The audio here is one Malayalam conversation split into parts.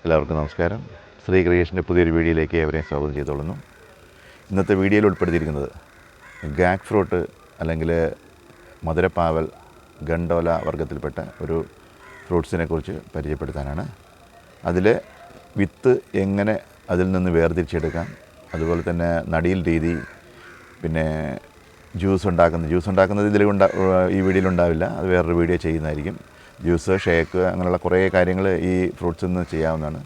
എല്ലാവർക്കും നമസ്കാരം. ശ്രീ ക്രിയേഷൻ്റെ പുതിയൊരു വീഡിയോയിലേക്ക് ഏവരെയും സ്വാഗതം ചെയ്തോളുന്നു. ഇന്നത്തെ വീഡിയോയിൽ ഉൾപ്പെടുത്തിയിരിക്കുന്നത് ഗാക്ക് ഫ്രൂട്ട് അല്ലെങ്കിൽ മധുരപ്പാവൽ, ഗണ്ടോല വർഗ്ഗത്തിൽപ്പെട്ട ഒരു ഫ്രൂട്ട്സിനെ കുറിച്ച് പരിചയപ്പെടുത്താനാണ്. അതിലെ വിത്ത് എങ്ങനെ അതിൽ നിന്ന് വേർതിരിച്ചെടുക്കാം, അതുപോലെ തന്നെ നടീൽ രീതി, പിന്നെ ജ്യൂസ് ഉണ്ടാക്കുന്നത് ഈ വീഡിയോയിലുണ്ടാവില്ല, അത് വേറൊരു വീഡിയോ ചെയ്യുന്നതായിരിക്കും. ജ്യൂസ്, ഷേക്ക്, അങ്ങനെയുള്ള കുറേ കാര്യങ്ങൾ ഈ ഫ്രൂട്ട്സിൽ നിന്ന് ചെയ്യാവുന്നതാണ്.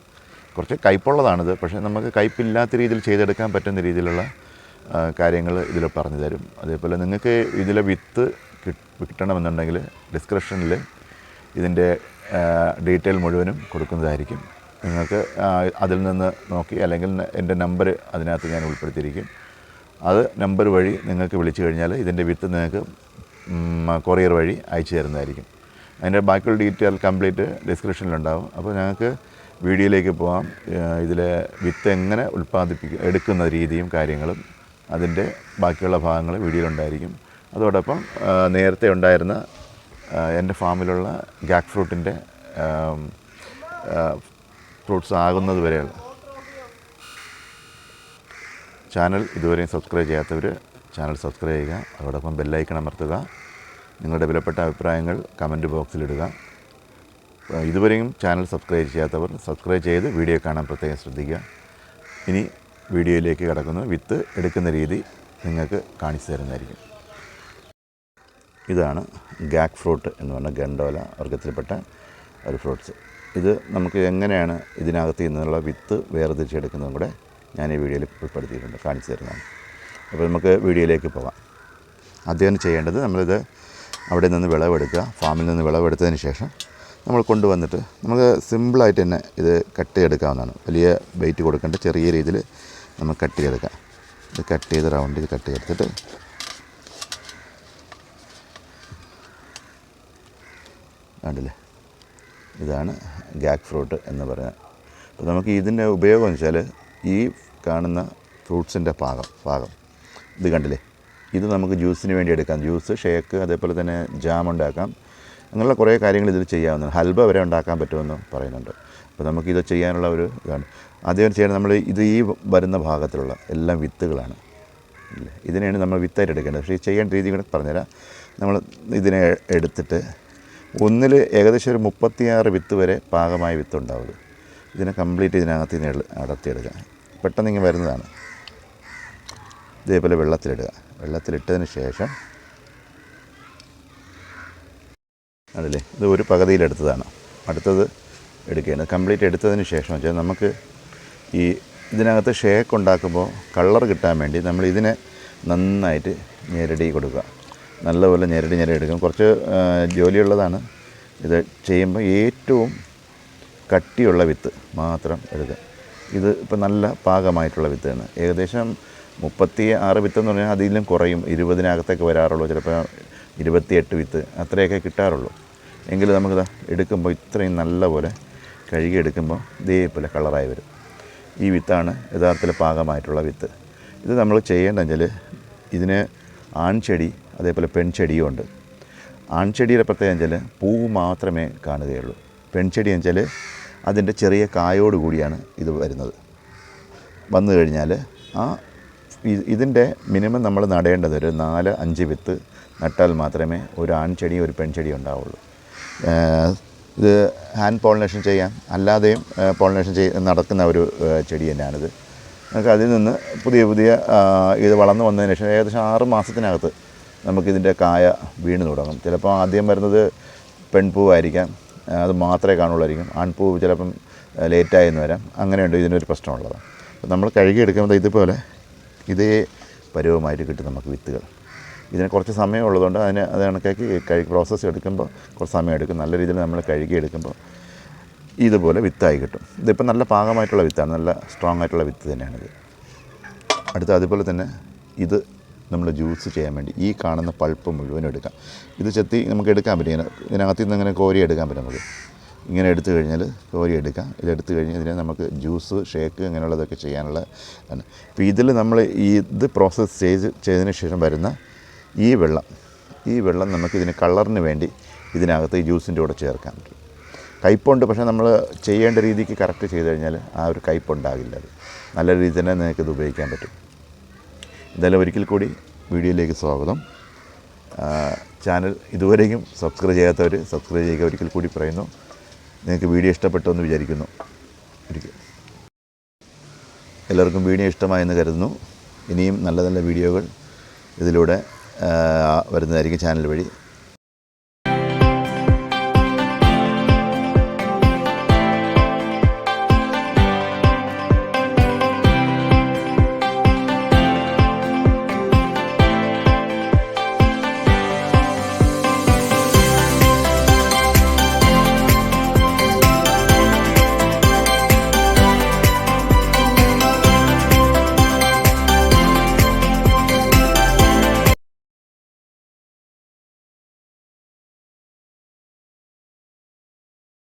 കുറച്ച് കയ്പുള്ളതാണിത്, പക്ഷേ നമുക്ക് കയ്പില്ലാത്ത രീതിയിൽ ചെയ്തെടുക്കാൻ പറ്റുന്ന രീതിയിലുള്ള കാര്യങ്ങൾ ഇതിൽ പറഞ്ഞു തരും. അതേപോലെ നിങ്ങൾക്ക് ഇതിലെ വിത്ത് കിട്ടണമെന്നുണ്ടെങ്കിൽ ഡിസ്ക്രിപ്ഷനിൽ ഇതിൻ്റെ ഡീറ്റെയിൽ മുഴുവനും കൊടുക്കുന്നതായിരിക്കും. നിങ്ങൾക്ക് അതിൽ നിന്ന് നോക്കി, അല്ലെങ്കിൽ എൻ്റെ നമ്പർ അതിനകത്ത് ഞാൻ ഉൾപ്പെടുത്തിയിരിക്കും. അത് നമ്പർ വഴി നിങ്ങൾക്ക് വിളിച്ചു കഴിഞ്ഞാൽ ഇതിൻ്റെ വിത്ത് നിങ്ങൾക്ക് കൊറിയർ വഴി അയച്ചു തരുന്നതായിരിക്കും. അതിൻ്റെ ബാക്കിയുള്ള ഡീറ്റെയിൽ കംപ്ലീറ്റ് ഡിസ്ക്രിപ്ഷനിലുണ്ടാവും. അപ്പോൾ ഞങ്ങൾക്ക് വീഡിയോയിലേക്ക് പോകാം. ഇതിലെ വിത്ത് എങ്ങനെ എടുക്കുന്ന രീതിയും കാര്യങ്ങളും അതിൻ്റെ ബാക്കിയുള്ള ഭാഗങ്ങൾ വീഡിയോയിലുണ്ടായിരിക്കും. അതോടൊപ്പം നേരത്തെ ഉണ്ടായിരുന്ന എൻ്റെ ഫാമിലുള്ള ഗാക്ക് ഫ്രൂട്ടിൻ്റെ ഫ്രൂട്ട്സ് ആകുന്നത് വരെയുള്ള ചാനൽ ഇതുവരെയും സബ്സ്ക്രൈബ് ചെയ്യാത്തവർ ചാനൽ സബ്സ്ക്രൈബ് ചെയ്യുക. അതോടൊപ്പം ബെല്ലൈക്കൺ അമർത്തുക. നിങ്ങളുടെ വിലപ്പെട്ട അഭിപ്രായങ്ങൾ കമൻറ്റ് ബോക്സിലിടുക. ഇതുവരെയും ചാനൽ സബ്സ്ക്രൈബ് ചെയ്യാത്തവർ സബ്സ്ക്രൈബ് ചെയ്ത് വീഡിയോ കാണാൻ പ്രത്യേകം ശ്രദ്ധിക്കുക. ഇനി വീഡിയോയിലേക്ക് കടക്കുന്നു. വിത്ത് എടുക്കുന്ന രീതി നിങ്ങൾക്ക് കാണിച്ചു തരുന്നതായിരിക്കും. ഇതാണ് ഗാക്ക് ഫ്രൂട്ട് എന്ന് പറഞ്ഞ ഗണ്ടോല വർഗ്ഗത്തിൽപ്പെട്ട ഒരു ഫ്രൂട്ട്സ്. ഇത് നമുക്ക് എങ്ങനെയാണ് ഇതിനകത്ത് നിന്നുള്ള വിത്ത് വേർതിരിച്ചെടുക്കുന്നതും കൂടെ ഞാൻ ഈ വീഡിയോയിൽ ഉൾപ്പെടുത്തിയിട്ടുണ്ട്, കാണിച്ചു തരുന്നതാണ്. അപ്പോൾ നമുക്ക് വീഡിയോയിലേക്ക് പോകാം. ആദ്യം ചെയ്യേണ്ടത്, നമ്മളിത് അവിടെ നിന്ന് വിളവെടുക്കുക. ഫാമിൽ നിന്ന് വിളവെടുത്തതിന് ശേഷം നമ്മൾ കൊണ്ടുവന്നിട്ട് നമുക്ക് സിമ്പിളായിട്ട് തന്നെ ഇത് കട്ട് ചെയ്തെടുക്കാവുന്നതാണ്. വലിയ വെയിറ്റ് കൊടുക്കേണ്ട, ചെറിയ രീതിയിൽ നമുക്ക് കട്ട് ചെയ്തെടുക്കാം. ഇത് കട്ട് ചെയ്ത് റൗണ്ടിൽ കട്ട് ചെയ്തെടുത്തിട്ട് കണ്ടില്ലേ, ഇതാണ് ഗാക്ക് ഫ്രൂട്ട് എന്ന് പറയുന്നത്. അപ്പോൾ നമുക്ക് ഇതിൻ്റെ ഉപയോഗം എന്ന് വെച്ചാൽ ഈ കാണുന്ന ഫ്രൂട്ട്സിൻ്റെ ഭാഗം ഇത് കണ്ടില്ലേ, ഇത് നമുക്ക് ജ്യൂസിന് വേണ്ടി എടുക്കാം. ജ്യൂസ്, ഷേക്ക്, അതേപോലെ തന്നെ ജാം ഉണ്ടാക്കാം. അങ്ങനെയുള്ള കുറേ കാര്യങ്ങൾ ഇതിൽ ചെയ്യാവുന്നതാണ്. ഹൽവ വരെ ഉണ്ടാക്കാൻ പറ്റുമെന്ന് പറയുന്നുണ്ട്. അപ്പോൾ നമുക്കിത് ചെയ്യാനുള്ള ഒരു ഇതാണ്. ആദ്യം ചെയ്യേണ്ടത്, നമ്മൾ ഈ വരുന്ന ഭാഗത്തിലുള്ള എല്ലാം വിത്തുകളാണ്. ഇതിനെയാണ് നമ്മൾ വിത്തായിട്ട് എടുക്കേണ്ടത്. പക്ഷേ ഈ ചെയ്യേണ്ട രീതി കൂടെ പറഞ്ഞുതരാം. നമ്മൾ ഇതിനെ എടുത്തിട്ട് ഒന്നിൽ ഏകദേശം ഒരു 36 വിത്ത് വരെ പാകമായ വിത്തുണ്ടാവുള്ളൂ. ഇതിനെ കംപ്ലീറ്റ് ഇതിനകത്ത് നിന്ന് അടർത്തിയെടുക്കുക. പെട്ടെന്ന് ഇങ്ങനെ വരുന്നതാണ്. ഇതേപോലെ വെള്ളത്തിലിടുക. വെള്ളത്തിലിട്ടതിന് ശേഷം അതല്ലേ, ഇത് ഒരു പകുതിയിലെടുത്തതാണ്. അടുത്തത് എടുക്കേണ്ടത് കംപ്ലീറ്റ് എടുത്തതിന് ശേഷം വെച്ചാൽ നമുക്ക് ഇതിനകത്ത് ഷേക്ക് ഉണ്ടാക്കുമ്പോൾ കളർ കിട്ടാൻ വേണ്ടി നമ്മൾ ഇതിനെ നന്നായിട്ട് ഞെരടി കൊടുക്കുക. നല്ലപോലെ ഞെരടി എടുക്കും. കുറച്ച് ജോലിയുള്ളതാണ്. ഇത് ചെയ്യുമ്പോൾ ഏറ്റവും കട്ടിയുള്ള വിത്ത് മാത്രം എടുക്കുക. ഇത് ഇപ്പോൾ നല്ല പാകമായിട്ടുള്ള വിത്താണ്. ഏകദേശം 36 വിത്ത് എന്ന് പറഞ്ഞാൽ അതിലും കുറയും. 20-നകത്തൊക്കെ വരാറുള്ളൂ. ചിലപ്പോൾ 28 വിത്ത് അത്രയൊക്കെ കിട്ടാറുള്ളൂ. എങ്കിലും നമുക്കിത് എടുക്കുമ്പോൾ ഇത്രയും നല്ലപോലെ കഴുകി എടുക്കുമ്പോൾ ഇതേപോലെ കളറായി വരും. ഈ വിത്താണ് യഥാർത്ഥത്തിൽ പാകമായിട്ടുള്ള വിത്ത്. ഇത് നമ്മൾ ചെയ്യേണ്ടതെന്ന് വെച്ചാൽ ഇതിന് ആൺചെടി അതേപോലെ പെൺചെടിയും ഉണ്ട്. ആൺചെടിയുടെ പ്രത്യേകം വെച്ചാൽ പൂവ് മാത്രമേ കാണുകയുള്ളൂ. പെൺചെടി എന്ന് വെച്ചാൽ അതിൻ്റെ ചെറിയ കായോട് കൂടിയാണ് ഇത് വരുന്നത്. വന്നു കഴിഞ്ഞാൽ ഇതിൻ്റെ മിനിമം നമ്മൾ നടേണ്ടത് ഒരു 4-5 വിത്ത് നട്ടാൽ മാത്രമേ ഒരു ആൺചെടി ഒരു പെൺചെടി ഉണ്ടാവുള്ളൂ. ഇത് ഹാൻഡ് പോളിനേഷൻ ചെയ്യാം, അല്ലാതെയും പോളിനേഷൻ നടക്കുന്ന ഒരു ചെടി തന്നെയാണിത്. നമുക്ക് അതിൽ നിന്ന് പുതിയ ഇത് വളർന്നു വന്നതിന് ശേഷം ഏകദേശം 6 മാസത്തിനകത്ത് നമുക്കിതിൻ്റെ കായ വീണ് തുടങ്ങും. ചിലപ്പോൾ ആദ്യം വരുന്നത് പെൺപൂവായിരിക്കാം, അത് മാത്രമേ കാണുള്ളായിരിക്കും. ആൺപൂവ് ചിലപ്പം ലേറ്റായെന്ന് വരാം. അങ്ങനെയുണ്ട് ഇതിനൊരു പ്രശ്നമുള്ളത്. അപ്പോൾ നമ്മൾ കഴുകിയെടുക്കുമ്പോൾ ഇതുപോലെ ഇതേ പരുവമായിട്ട് കിട്ടും നമുക്ക് വിത്തുകൾ. ഇതിന് കുറച്ച് സമയം ഉള്ളതുകൊണ്ട് അത് കണക്കാക്കി പ്രോസസ്സ് എടുക്കുമ്പോൾ കുറച്ച് സമയം എടുക്കും. നല്ല രീതിയിൽ നമ്മൾ കഴുകിയെടുക്കുമ്പോൾ ഇതുപോലെ വിത്തായി കിട്ടും. ഇതിപ്പോൾ നല്ല പാകമായിട്ടുള്ള വിത്താണ്, നല്ല സ്ട്രോങ് ആയിട്ടുള്ള വിത്ത് തന്നെയാണിത്. അതുപോലെ തന്നെ ഇത് നമ്മൾ ജ്യൂസ് ചെയ്യാൻ വേണ്ടി ഈ കാണുന്ന പൾപ്പ് മുഴുവൻ എടുക്കാം. ഇത് ചെത്തി നമുക്ക് എടുക്കാൻ പറ്റും. ഇതിനകത്ത് നിന്ന് ഇങ്ങനെ കോരി എടുക്കാൻ പറ്റും. നമുക്ക് ഇങ്ങനെ എടുത്തു കഴിഞ്ഞാൽ കോരി എടുക്കാം. ഇതെടുത്ത് കഴിഞ്ഞാൽ ഇതിനെ നമുക്ക് ജ്യൂസ്, ഷേക്ക് അങ്ങനെയുള്ളതൊക്കെ ചെയ്യാനുള്ള ആണ്. ഇപ്പോൾ ഇതിൽ നമ്മൾ ഇത് പ്രോസസ്സ് ചെയ്തതിന് ശേഷം വരുന്ന ഈ വെള്ളം നമുക്കിതിന് കളറിന് വേണ്ടി ഇതിനകത്ത് ഈ ജ്യൂസിൻ്റെ കൂടെ ചേർക്കാൻ പറ്റും. കയ്പുണ്ട്, പക്ഷേ നമ്മൾ ചെയ്യേണ്ട രീതിക്ക് കറക്റ്റ് ചെയ്ത് കഴിഞ്ഞാൽ ആ ഒരു കയ്പുണ്ടാകില്ല. അത് നല്ല രീതിയിൽ തന്നെ നിങ്ങൾക്കിത് ഉപയോഗിക്കാൻ പറ്റും. എന്തായാലും ഒരിക്കൽ കൂടി വീഡിയോയിലേക്ക് സ്വാഗതം. ചാനൽ ഇതുവരെയും സബ്സ്ക്രൈബ് ചെയ്യാത്തവർ സബ്സ്ക്രൈബ് ചെയ്യുക ഒരിക്കൽ കൂടി പറയുന്നു. നിങ്ങൾക്ക് വീഡിയോ ഇഷ്ടപ്പെട്ടു എന്ന് വിചാരിക്കുന്നു. എല്ലാവർക്കും വീഡിയോ ഇഷ്ടമായെന്ന് കരുതുന്നു. ഇനിയും നല്ല നല്ല വീഡിയോകൾ ഇതിലൂടെ വരുന്നതായിരിക്കും ചാനൽ വഴി.